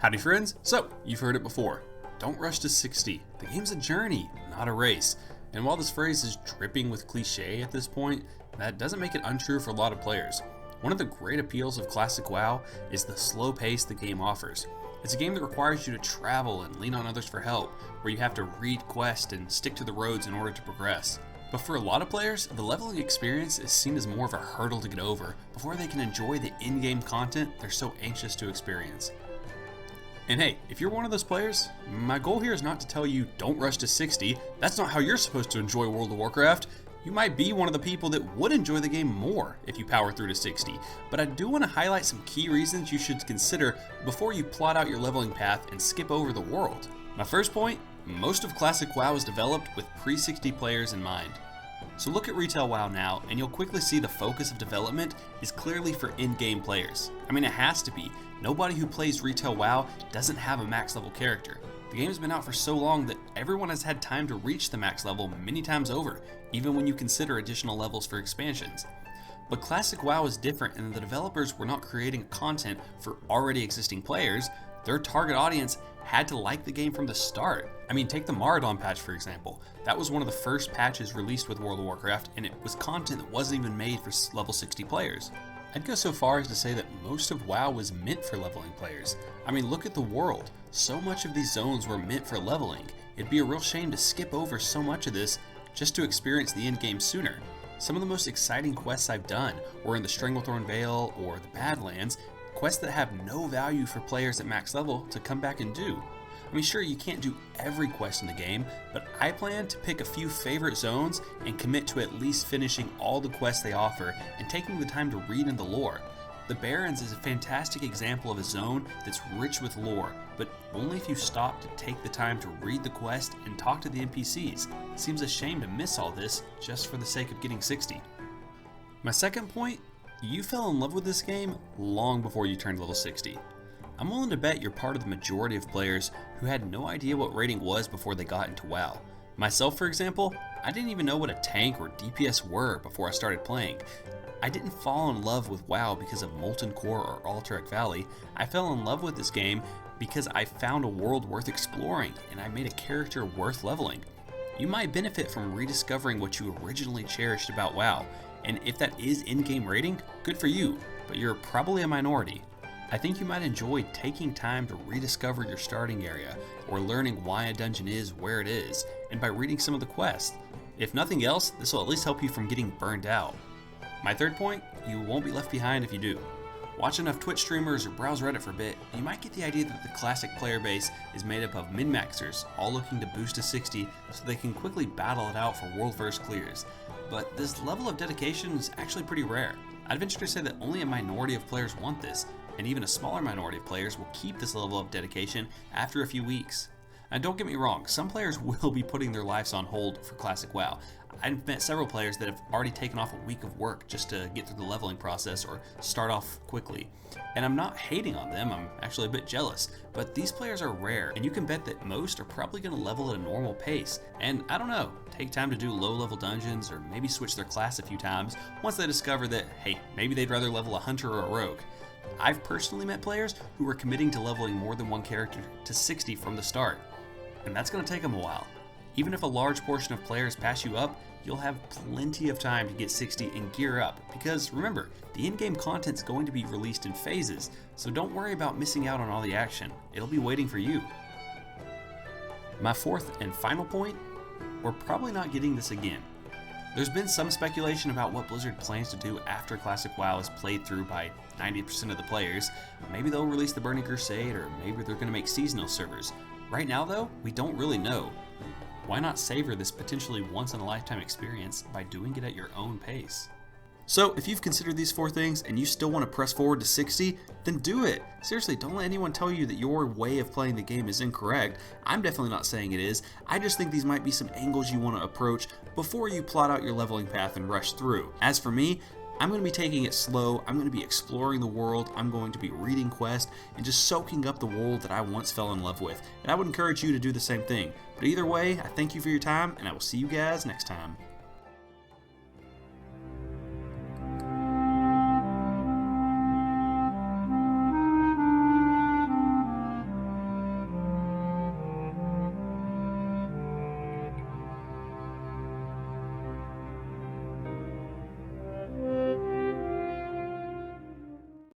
Howdy friends, so you've heard it before. Don't rush to 60. The game's a journey, not a race. And while this phrase is dripping with cliche at this point, that doesn't make it untrue for a lot of players. One of the great appeals of Classic WoW is the slow pace the game offers. It's a game that requires you to travel and lean on others for help, where you have to read quests and stick to the roads in order to progress. But for a lot of players, the leveling experience is seen as more of a hurdle to get over before they can enjoy the in-game content they're so anxious to experience. And hey, if you're one of those players, my goal here is not to tell you don't rush to 60. That's not how you're supposed to enjoy World of Warcraft. You might be one of the people that would enjoy the game more if you power through to 60, but I do want to highlight some key reasons you should consider before you plot out your leveling path and skip over the world. My first point, most of Classic WoW is developed with pre-60 players in mind. So look at Retail WoW now, and you'll quickly see the focus of development is clearly for in-game players. I mean, it has to be. Nobody who plays Retail WoW doesn't have a max level character. The game's been out for so long that everyone has had time to reach the max level many times over, even when you consider additional levels for expansions. But Classic WoW is different in that the developers were not creating content for already existing players. Their target audience had to like the game from the start. I mean, take the Maradon patch for example. That was one of the first patches released with World of Warcraft, and it was content that wasn't even made for level 60 players. I'd go so far as to say that most of WoW was meant for leveling players. I mean, look at the world. So much of these zones were meant for leveling. It'd be a real shame to skip over so much of this just to experience the end game sooner. Some of the most exciting quests I've done were in the Stranglethorn Vale or the Badlands, quests that have no value for players at max level to come back and do. I mean, sure, you can't do every quest in the game, but I plan to pick a few favorite zones and commit to at least finishing all the quests they offer and taking the time to read in the lore. The Barrens is a fantastic example of a zone that's rich with lore, but only if you stop to take the time to read the quest and talk to the NPCs. It seems a shame to miss all this just for the sake of getting 60. My second point, you fell in love with this game long before you turned level 60. I'm willing to bet you're part of the majority of players who had no idea what raiding was before they got into WoW. Myself, for example, I didn't even know what a tank or DPS were before I started playing. I didn't fall in love with WoW because of Molten Core or Alterac Valley. I fell in love with this game because I found a world worth exploring and I made a character worth leveling. You might benefit from rediscovering what you originally cherished about WoW, and if that is in-game raiding, good for you, but you're probably a minority. I think you might enjoy taking time to rediscover your starting area, or learning why a dungeon is where it is, and by reading some of the quests. If nothing else, this will at least help you from getting burned out. My third point, you won't be left behind if you do. Watch enough Twitch streamers or browse Reddit for a bit, and you might get the idea that the classic player base is made up of min-maxers, all looking to boost to 60 so they can quickly battle it out for world first clears. But this level of dedication is actually pretty rare. I'd venture to say that only a minority of players want this, and even a smaller minority of players will keep this level of dedication after a few weeks. And don't get me wrong, some players will be putting their lives on hold for Classic WoW. I've met several players that have already taken off a week of work just to get through the leveling process or start off quickly. And I'm not hating on them, I'm actually a bit jealous, but these players are rare, and you can bet that most are probably going to level at a normal pace. And I don't know, take time to do low level dungeons or maybe switch their class a few times once they discover that, hey, maybe they'd rather level a hunter or a rogue. I've personally met players who are committing to leveling more than one character to 60 from the start, and that's going to take them a while. Even if a large portion of players pass you up, you'll have plenty of time to get 60 and gear up, because remember, the in-game content's going to be released in phases, so don't worry about missing out on all the action. It'll be waiting for you. My fourth and final point, we're probably not getting this again. There's been some speculation about what Blizzard plans to do after Classic WoW is played through by 90% of the players. Maybe they'll release the Burning Crusade, or maybe they're going to make seasonal servers. Right now though, we don't really know. Why not savor this potentially once-in-a-lifetime experience by doing it at your own pace? So if you've considered these four things and you still want to press forward to 60, then do it. Seriously, don't let anyone tell you that your way of playing the game is incorrect. I'm definitely not saying it is. I just think these might be some angles you want to approach before you plot out your leveling path and rush through. As for me, I'm going to be taking it slow, I'm going to be exploring the world, I'm going to be reading quests, and just soaking up the world that I once fell in love with. And I would encourage you to do the same thing. But either way, I thank you for your time, and I will see you guys next time.